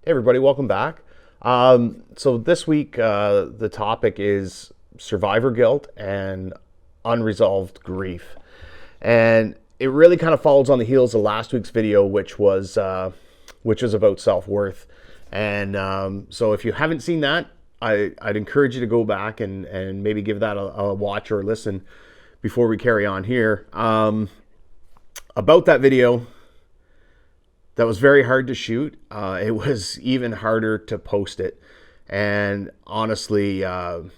Hey everybody, welcome back. So this week the topic is survivor guilt and unresolved grief, and it really kind of follows on the heels of last week's video, which was about self-worth. And so if you haven't seen that, I'd encourage you to go back and maybe give that a watch or a listen before we carry on here. About that video. That was very hard to shoot. It was even harder to post it. And honestly, it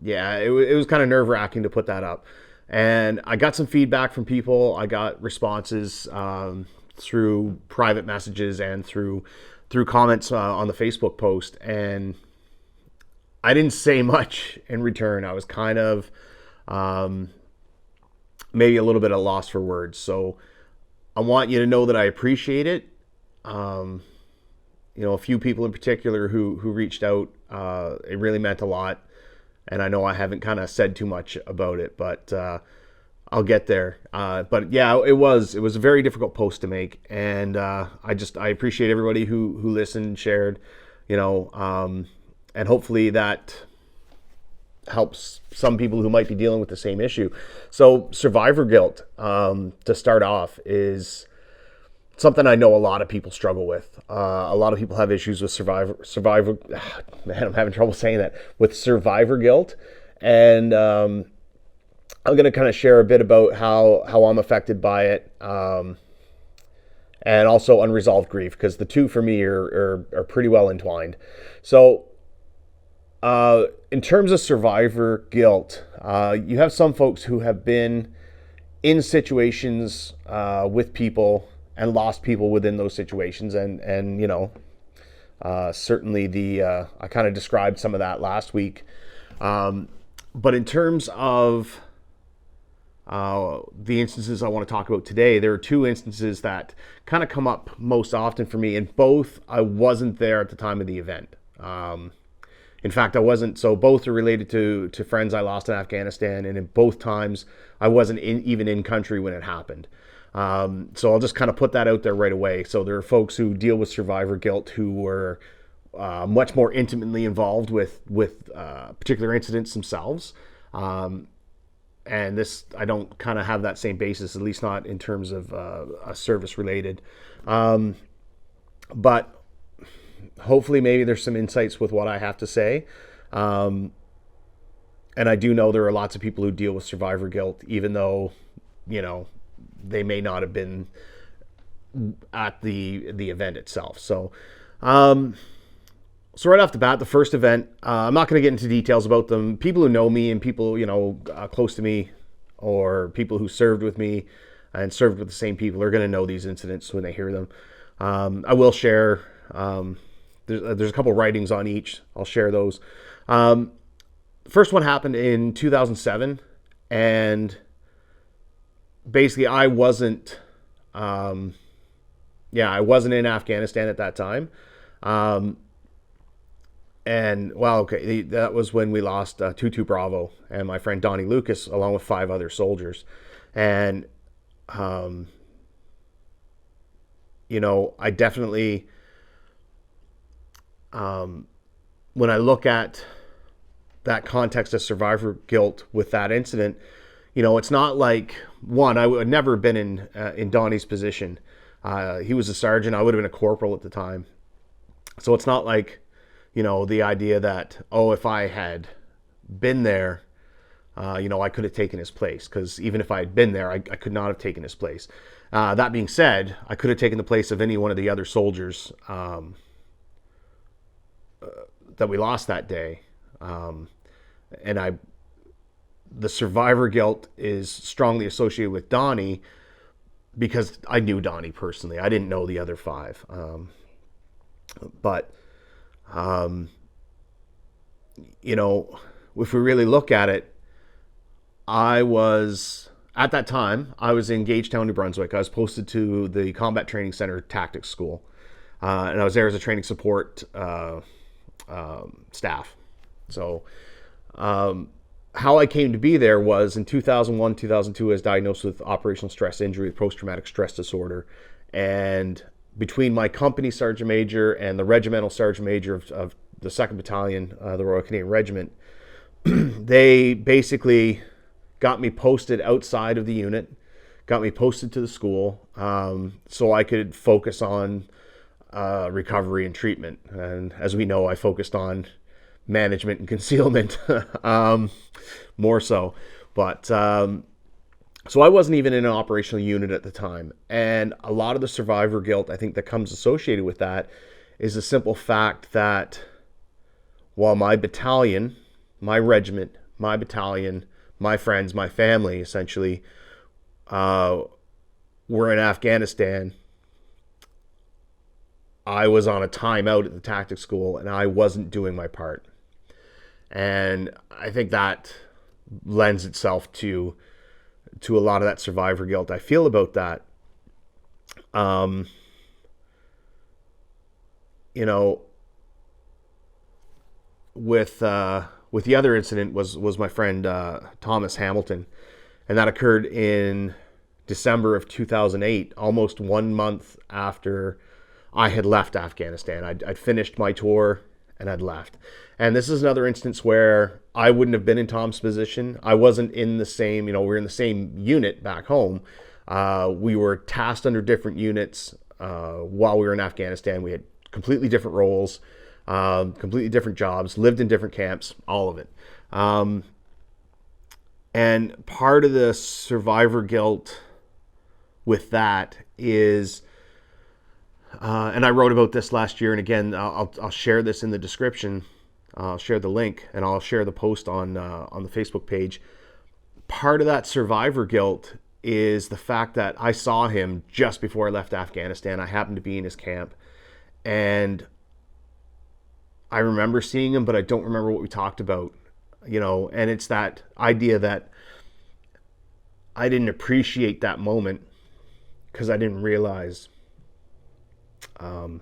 was kind of nerve-wracking to put that up. And I got some feedback from people. I got responses through private messages and through comments on the Facebook post. And I didn't say much in return. I was kind of maybe a little bit at a loss for words. So I want you to know that I appreciate it. A few people in particular who reached out, it really meant a lot. And I know I haven't kind of said too much about it, but I'll get there. But yeah, it was a very difficult post to make. And I appreciate everybody who listened, shared, and hopefully that helps some people who might be dealing with the same issue. So survivor guilt, to start off, is something I know a lot of people struggle with. A lot of people have issues with survivor. Man, I'm having trouble saying that. With survivor guilt, and I'm going to kind of share a bit about how I'm affected by it, and also unresolved grief, because the two for me are pretty well entwined. So, in terms of survivor guilt, you have some folks who have been in situations with people and lost people within those situations. And certainly I kind of described some of that last week. But in terms of the instances I want to talk about today, there are two instances that kind of come up most often for me, and both I wasn't there at the time of the event. In fact, I wasn't. So both are related to friends I lost in Afghanistan, and in both times I wasn't even in country when it happened. So I'll just kind of put that out there right away. So there are folks who deal with survivor guilt who were much more intimately involved with particular incidents themselves. And this, I don't kind of have that same basis, at least not in terms of a service related. But hopefully maybe there's some insights with what I have to say. And I do know there are lots of people who deal with survivor guilt, even though, they may not have been at the event itself. So, so right off the bat, the first event, I'm not going to get into details about them. People who know me and people, close to me, or people who served with me and served with the same people, are going to know these incidents when they hear them. I will share, there's a couple writings on each. I'll share those. The first one happened in 2007, and basically I wasn't in Afghanistan at that time. That was when we lost 22 Bravo and my friend Donnie Lucas, along with 5 other soldiers. And, I definitely, when I look at that context of survivor guilt with that incident, it's not like, one, I would never have been in Donnie's position. He was a sergeant. I would have been a corporal at the time. So it's not like, the idea that, if I had been there, I could have taken his place. Because even if I had been there, I could not have taken his place. That being said, I could have taken the place of any one of the other soldiers that we lost that day. The survivor guilt is strongly associated with Donnie because I knew Donnie personally. I didn't know the other 5. If we really look at it, at that time, I was in Gagetown, New Brunswick. I was posted to the Combat Training Center Tactics School. And I was there as a training support staff. So, how I came to be there was in 2001, 2002, I was diagnosed with operational stress injury with post-traumatic stress disorder. And between my company sergeant major and the regimental sergeant major of the 2nd Battalion, the Royal Canadian Regiment, they basically got me posted outside of the unit, got me posted to the school, so I could focus on recovery and treatment. And as we know, I focused on management and concealment more so. But so I wasn't even in an operational unit at the time. And a lot of the survivor guilt, I think, that comes associated with that is the simple fact that while my battalion, my regiment, my battalion, my friends, my family, essentially, were in Afghanistan, I was on a timeout at the tactics school and I wasn't doing my part. And I think that lends itself to a lot of that survivor guilt I feel about that. You know, with the other incident was my friend Thomas Hamilton, and that occurred in December of 2008, almost 1 month after I had left Afghanistan. I'd finished my tour and I'd left. And this is another instance where I wouldn't have been in Tom's position. I wasn't in the same, we were in the same unit back home. We were tasked under different units while we were in Afghanistan. We had completely different roles, completely different jobs, lived in different camps, all of it. And part of the survivor guilt with that is, and I wrote about this last year, and again, I'll share this in the description. I'll share the link, and I'll share the post on the Facebook page. Part of that survivor guilt is the fact that I saw him just before I left Afghanistan. I happened to be in his camp, and I remember seeing him, but I don't remember what we talked about, and it's that idea that I didn't appreciate that moment because I didn't realize that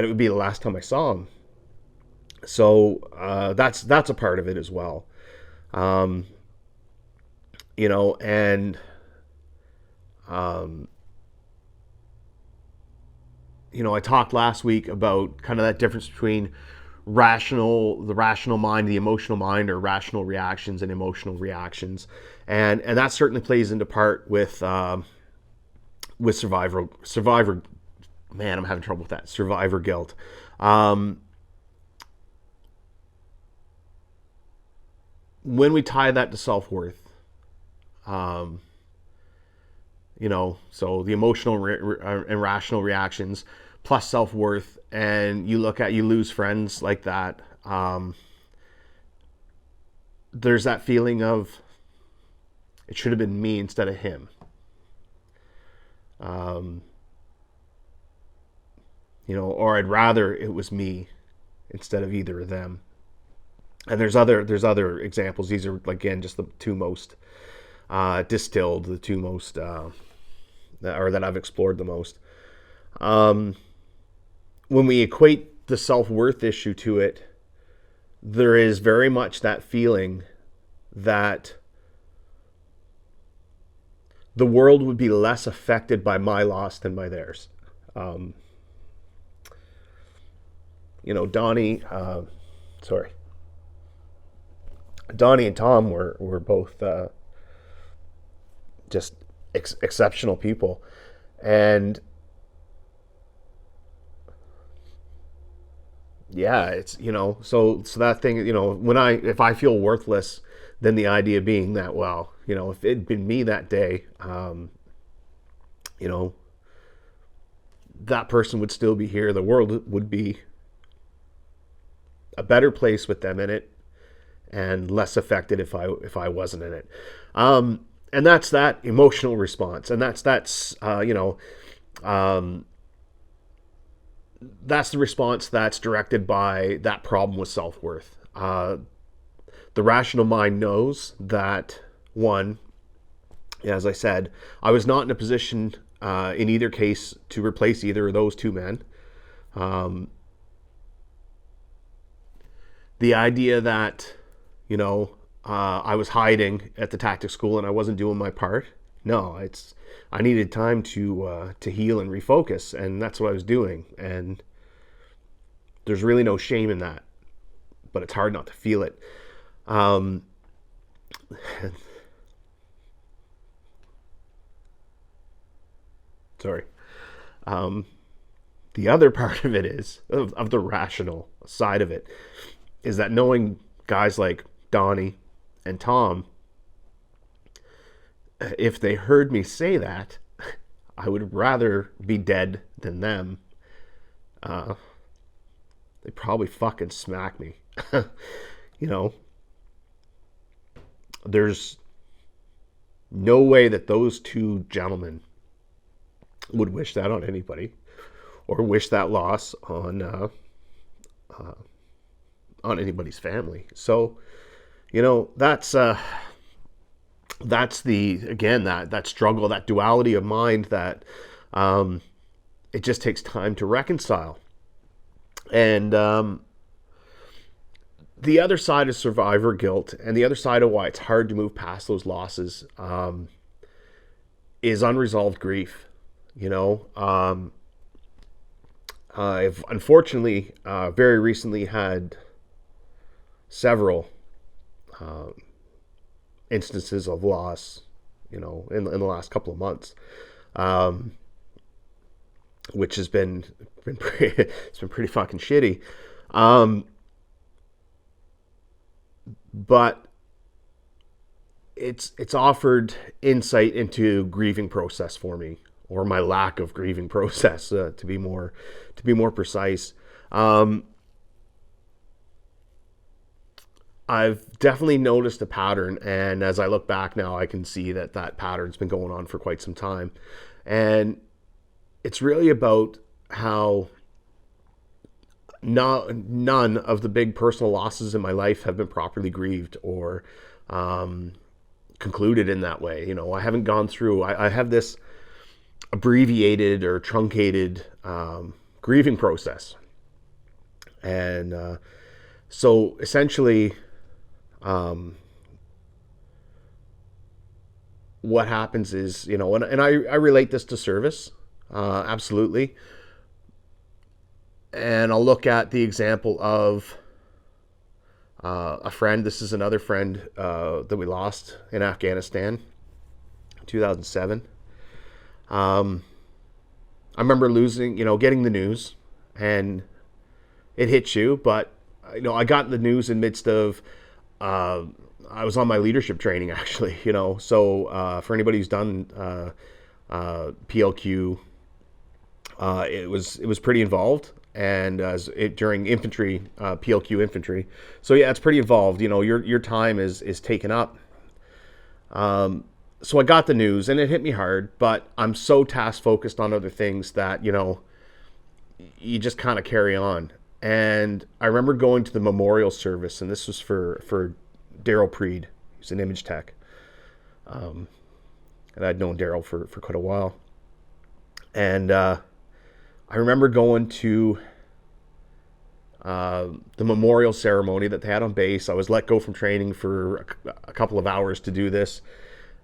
it would be the last time I saw him. So that's a part of it as well. And I talked last week about kind of that difference between the rational mind, the emotional mind, or rational reactions and emotional reactions. And that certainly plays into part with survivor, man, I'm having trouble with that, survivor guilt. When we tie that to self-worth, so the emotional and rational reactions plus self-worth, and you lose friends like that, there's that feeling of it should have been me instead of him. Or I'd rather it was me instead of either of them. And there's other examples. These are, again, just the two most distilled, the two most that I've explored the most. When we equate the self-worth issue to it, there is very much that feeling that the world would be less affected by my loss than by theirs. Donnie and Tom were both just exceptional people, and yeah, it's so that thing, if I feel worthless, then the idea being that, well, if it'd been me that day, that person would still be here. The world would be a better place with them in it, and less affected if I wasn't in it. And that's that emotional response, and that's the response that's directed by that problem with self-worth. The rational mind knows that, one, as I said, I was not in a position in either case to replace either of those two men. The idea that I was hiding at the tactics school and I wasn't doing my part, No, I needed time to heal and refocus, and that's what I was doing. And there's really no shame in that, but it's hard not to feel it. Um, sorry. Um, the other part of it is of the rational side of it is that knowing guys like Donnie and Tom, if they heard me say that, I would rather be dead than them. Uh, they probably fucking smack me. You know, there's no way that those two gentlemen would wish that on anybody, or wish that loss uh, on anybody's family. So, you know, that's the, again, that struggle, that duality of mind that it just takes time to reconcile. And the other side of survivor guilt, and the other side of why it's hard to move past those losses, is unresolved grief. You know, I've unfortunately very recently had several instances of loss, you know, in the last couple of months, which has been pretty, it's been pretty fucking shitty. But it's offered insight into grieving process for me, or my lack of grieving process, to be more precise. I've definitely noticed a pattern, and as I look back now, I can see that pattern's been going on for quite some time. And it's really about how none of the big personal losses in my life have been properly grieved or concluded in that way. You know, I haven't gone through, I have this abbreviated or truncated grieving process. And so essentially, what happens is, you know, and I relate this to service, absolutely. And I'll look at the example of a friend. This is another friend that we lost in Afghanistan, 2007. I remember losing, you know, getting the news, and it hits you. But you know, I got the news in midst of I was on my leadership training, actually. You know, so for anybody who's done PLQ, it was pretty involved. And during infantry, PLQ infantry, so yeah, it's pretty involved. You know, your time is taken up. So I got the news, and it hit me hard. But I'm so task focused on other things that, you know, you just kind of carry on. And I remember going to the memorial service, and this was for Daryl Preed. He's an image tech, and I'd known Daryl for quite a while. And I remember going to the memorial ceremony that they had on base. I was let go from training for a couple of hours to do this.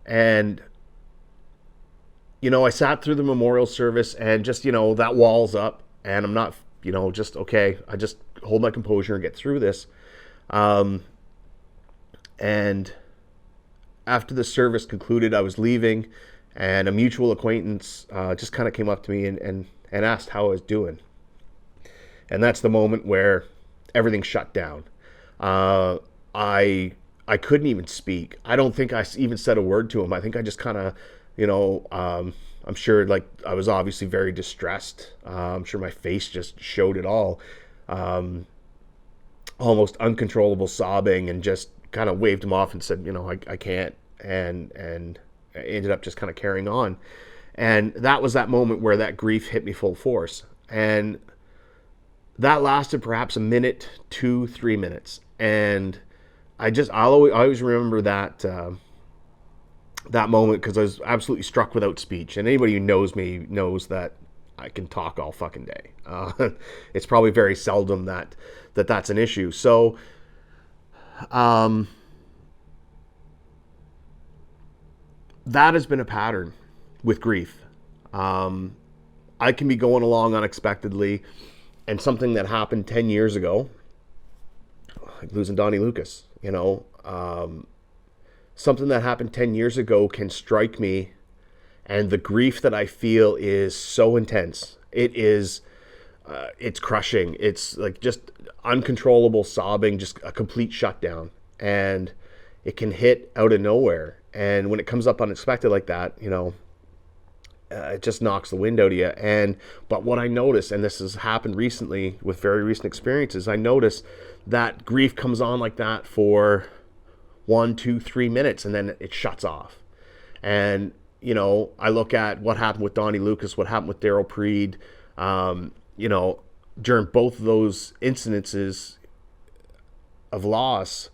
And, you know, I sat through the memorial service, and just, you know, that wall's up, and I'm not, you know, just, okay, I just hold my composure and get through this. And after the service concluded, I was leaving, and a mutual acquaintance just kind of came up to me and asked how I was doing. And that's the moment where everything shut down. I couldn't even speak. I don't think I even said a word to him. I think I just kind of, you know, I'm sure, like, I was obviously very distressed. I'm sure my face just showed it all. Almost uncontrollable sobbing, and just kind of waved him off and said, you know, I can't. And I ended up just kind of carrying on. And that was that moment where that grief hit me full force. And that lasted perhaps a minute, 2-3 minutes. And I always remember that that moment, because I was absolutely struck without speech. And anybody who knows me knows that I can talk all fucking day. It's probably very seldom that's an issue. So, that has been a pattern with grief. Um, I can be going along unexpectedly, and something that happened 10 years ago, like losing Donnie Lucas, something that happened 10 years ago can strike me, and the grief that I feel is so intense. It's crushing. It's like just uncontrollable sobbing, just a complete shutdown. And it can hit out of nowhere. And when it comes up unexpected like that, it just knocks the wind out of you. But what I notice, and this has happened recently with very recent experiences, I notice that grief comes on like that for 1, 2, 3 minutes, and then it shuts off. And I look at what happened with Donnie Lucas, what happened with Daryl Preed, during both of those incidences of loss.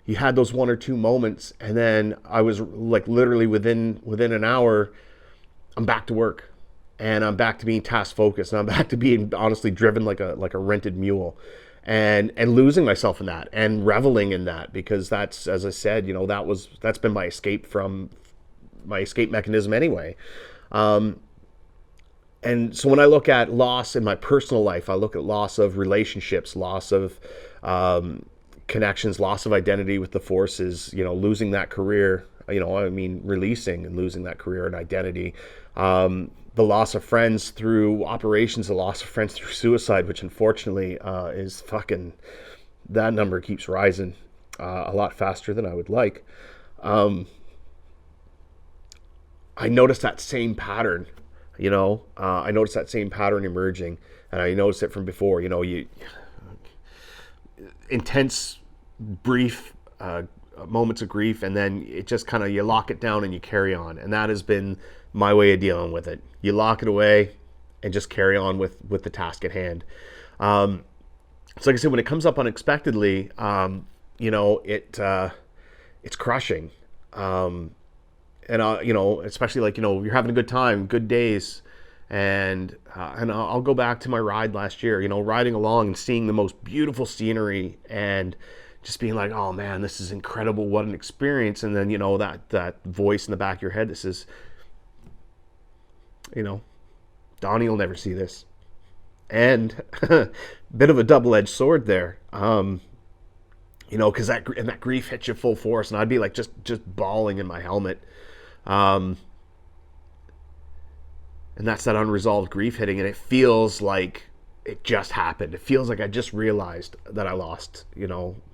You had those 1 or 2 moments, and then I was like literally within an hour, I'm back to work, and I'm back to being task focused, and I'm back to being honestly driven like a rented mule, and losing myself in that and reveling in that, because that's, as I said, that's been my escape mechanism anyway. And so when I look at loss in my personal life, I look at loss of relationships, loss of connections, loss of identity with the forces, losing that career, releasing and losing that career and identity. The loss of friends through operations, the loss of friends through suicide, which unfortunately is fucking, that number keeps rising a lot faster than I would like. I noticed that same pattern. I noticed that same pattern emerging, and I noticed it from before. Intense, brief moments of grief, and then it just kind of, you lock it down and you carry on, and that has been my way of dealing with it. You lock it away and just carry on with the task at hand. So like I said, when it comes up unexpectedly, it's crushing. And especially like, you're having a good time, good days, and I'll go back to my ride last year, riding along and seeing the most beautiful scenery and just being like, oh man, this is incredible, what an experience. And then that voice in the back of your head that says, Donnie will never see this. And bit of a double-edged sword there, because that grief hits you full force, and I'd be like just bawling in my helmet. And that's that unresolved grief hitting, and it feels like it just happened. It feels like I just realized that I lost,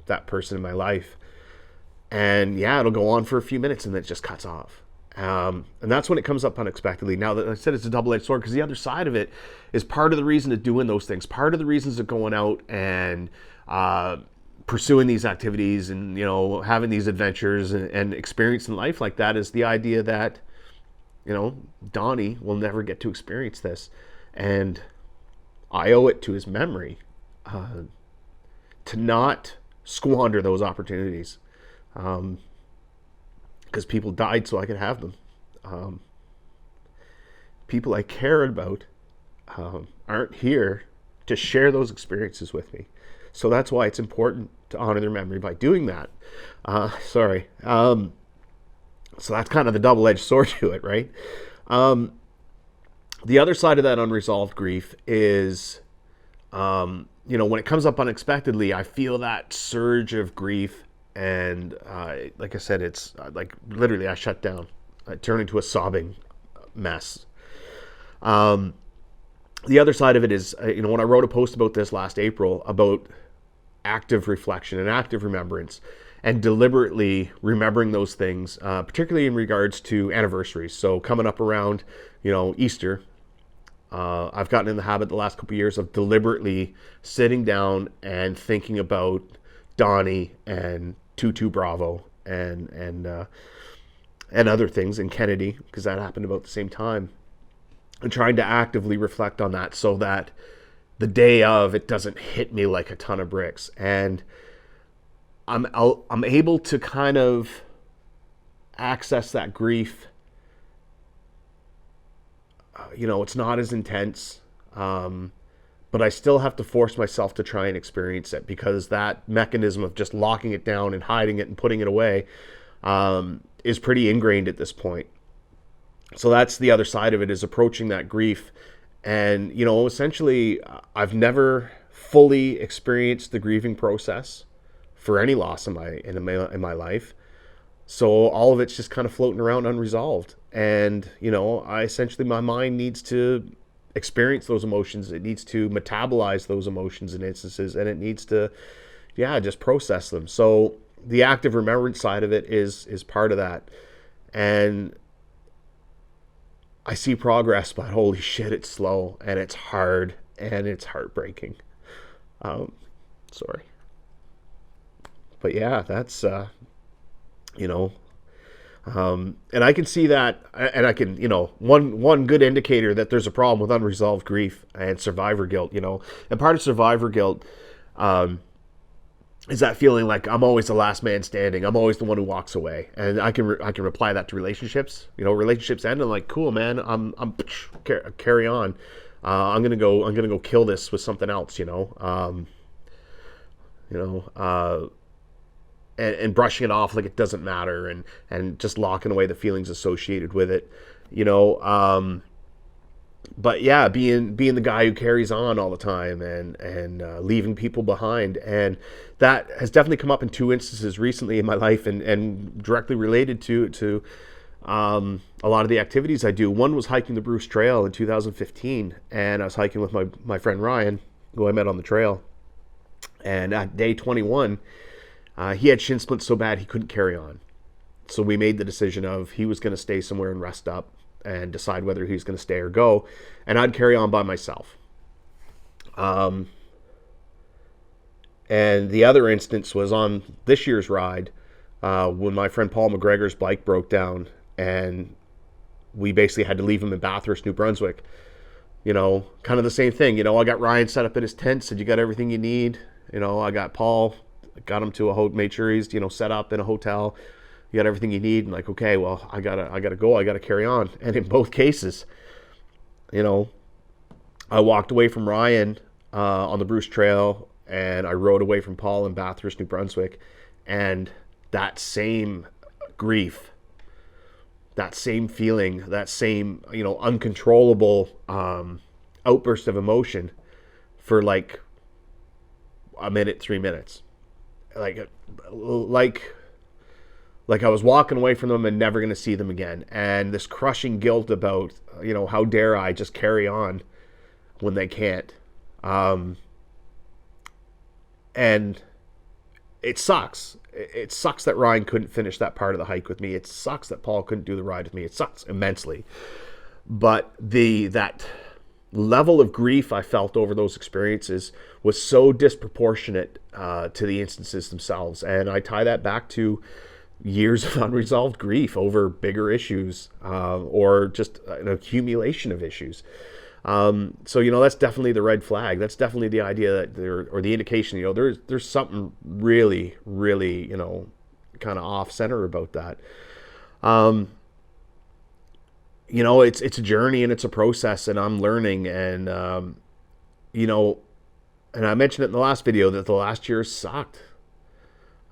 that person in my life. And yeah, it'll go on for a few minutes and then it just cuts off. And that's when it comes up unexpectedly. Now, that I said it's a double-edged sword, because the other side of it is part of the reason of doing those things, part of the reasons of going out and pursuing these activities and having these adventures and experiencing life like that, is the idea that Donnie will never get to experience this, and I owe it to his memory to not squander those opportunities, because people died so I could have them. People I care about aren't here to share those experiences with me. So that's why it's important to honor their memory by doing that. So that's kind of the double-edged sword to it, right? The other side of that unresolved grief is, when it comes up unexpectedly, I feel that surge of grief. And like I said, it's like literally I shut down. I turn into a sobbing mess. The other side of it is, when I wrote a post about this last April about active reflection and active remembrance and deliberately remembering those things, particularly in regards to anniversaries. So coming up around, Easter, I've gotten in the habit the last couple of years of deliberately sitting down and thinking about Donnie and 22 Bravo and other things, and Kennedy, because that happened about the same time, and trying to actively reflect on that so that the day of, it doesn't hit me like a ton of bricks. And I'm able to kind of access that grief. It's not as intense, but I still have to force myself to try and experience it, because that mechanism of just locking it down and hiding it and putting it away, is pretty ingrained at this point. So that's the other side of it, is approaching that grief. And, essentially, I've never fully experienced the grieving process for any loss in my life. So all of it's just kind of floating around unresolved. And, I essentially, my mind needs to experience those emotions. It needs to metabolize those emotions in instances, and it needs to, yeah, just process them. So the active remembrance side of it is part of that. And I see progress, but holy shit, it's slow and it's hard and it's heartbreaking. Um, Sorry. But yeah, that's, you know, and I can see that, and I can, one good indicator that there's a problem with unresolved grief and survivor guilt, and part of survivor guilt, is that feeling like I'm always the last man standing. I'm always the one who walks away, and I can reply that to relationships. Relationships end, and like, cool, man, I'm carry on. I'm gonna go kill this with something else. You know, and brushing it off like it doesn't matter, and just locking away the feelings associated with it. But yeah, being the guy who carries on all the time, and leaving people behind. And that has definitely come up in two instances recently in my life, and directly related to a lot of the activities I do. One was hiking the Bruce Trail in 2015, and I was hiking with my friend Ryan, who I met on the trail. And at day 21, he had shin splints so bad he couldn't carry on. So we made the decision of he was going to stay somewhere and rest up and decide whether he was going to stay or go, and I'd carry on by myself. And the other instance was on this year's ride, when my friend Paul McGregor's bike broke down, and we basically had to leave him in Bathurst, New Brunswick. Kind of the same thing. I got Ryan set up in his tent, said, you got everything you need. I got Paul, got him to made sure he's, set up in a hotel. You got everything you need. And like, okay, well, I gotta go. I gotta carry on. And in both cases, I walked away from Ryan on the Bruce Trail, and I rode away from Paul in Bathurst, New Brunswick. And that same grief, that same feeling, that same, uncontrollable outburst of for like a minute, 3 minutes. Like I was walking away from them and never going to see them again. And this crushing guilt about, how dare I just carry on when they can't. And it sucks. It sucks that Ryan couldn't finish that part of the hike with me. It sucks that Paul couldn't do the ride with me. It sucks immensely. But that level of grief I felt over those experiences was so disproportionate to the instances themselves. And I tie that back to years of unresolved grief over bigger issues, or just an accumulation of issues. So that's definitely the red flag. That's definitely the idea that or the indication, there's something really, really, kind of off center about that. It's a journey and it's a process, and I'm learning. And and I mentioned it in the last video that the last year sucked.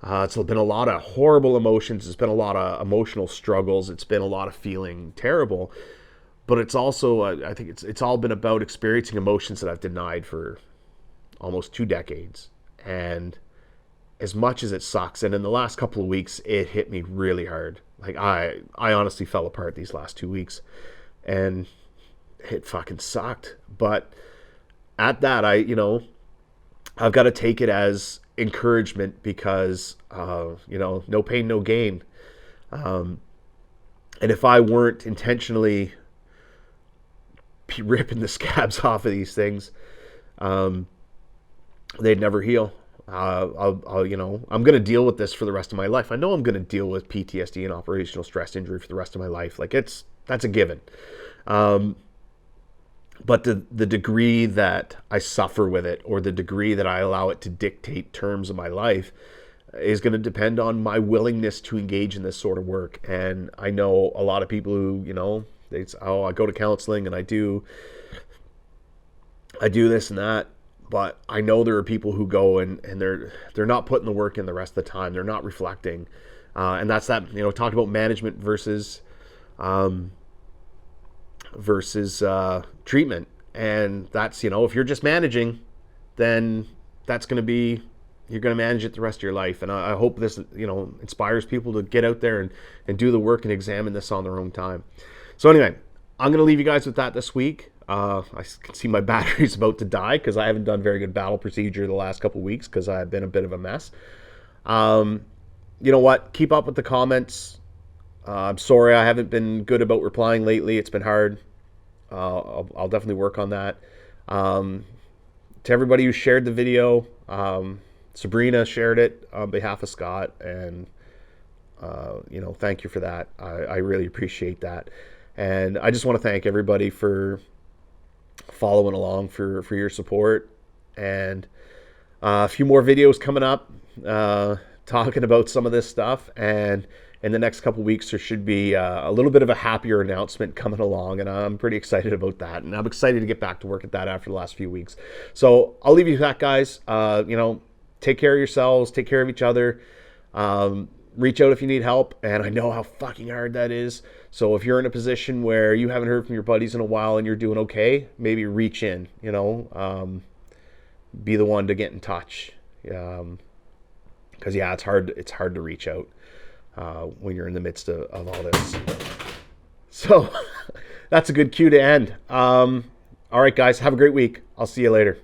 It's been a lot of horrible emotions. It's been a lot of emotional struggles. It's been a lot of feeling terrible. But it's also, I think it's all been about experiencing emotions that I've denied for almost 2 decades. And as much as it sucks, and in the last couple of weeks, it hit me really hard. Like I honestly fell apart these last 2 weeks, and it fucking sucked. But at that, I've got to take it as encouragement, because no pain, no gain. And if I weren't intentionally ripping the scabs off of these things, they'd never heal. I'm going to deal with this for the rest of my life. I know I'm going to deal with PTSD and operational stress injury for the rest of my life. Like that's a given. But the degree that I suffer with it, or the degree that I allow it to dictate terms of my life, is going to depend on my willingness to engage in this sort of work. And I know a lot of people who, they say, oh, I go to counseling and I do this and that. But I know there are people who go and they're not putting the work in the rest of the time. They're not reflecting. And that's that, talked about management versus treatment. And that's, if you're just managing, then that's going to be, you're going to manage it the rest of your life. And I hope this, inspires people to get out there and do the work and examine this on their own time. So anyway, I'm going to leave you guys with that this week. I can see my battery's about to die because I haven't done very good battle procedure the last couple of weeks because I've been a bit of a mess. You know what? Keep up with the comments. I'm sorry I haven't been good about replying lately. It's been hard. I'll definitely work on that. To everybody who shared the video, Sabrina shared it on behalf of Scott, and thank you for that. I really appreciate that. And I just want to thank everybody for following along, for your support. And a few more videos coming up talking about some of this stuff. And in the next couple weeks, there should be a little bit of a happier announcement coming along. And I'm pretty excited about that. And I'm excited to get back to work at that after the last few weeks. So I'll leave you with that, guys. Take care of yourselves. Take care of each other. Reach out if you need help. And I know how fucking hard that is. So if you're in a position where you haven't heard from your buddies in a while and you're doing okay, maybe reach in, be the one to get in touch. Because it's hard to reach out when you're in the midst of all this. So that's a good cue to end. All right, guys, have a great week. I'll see you later.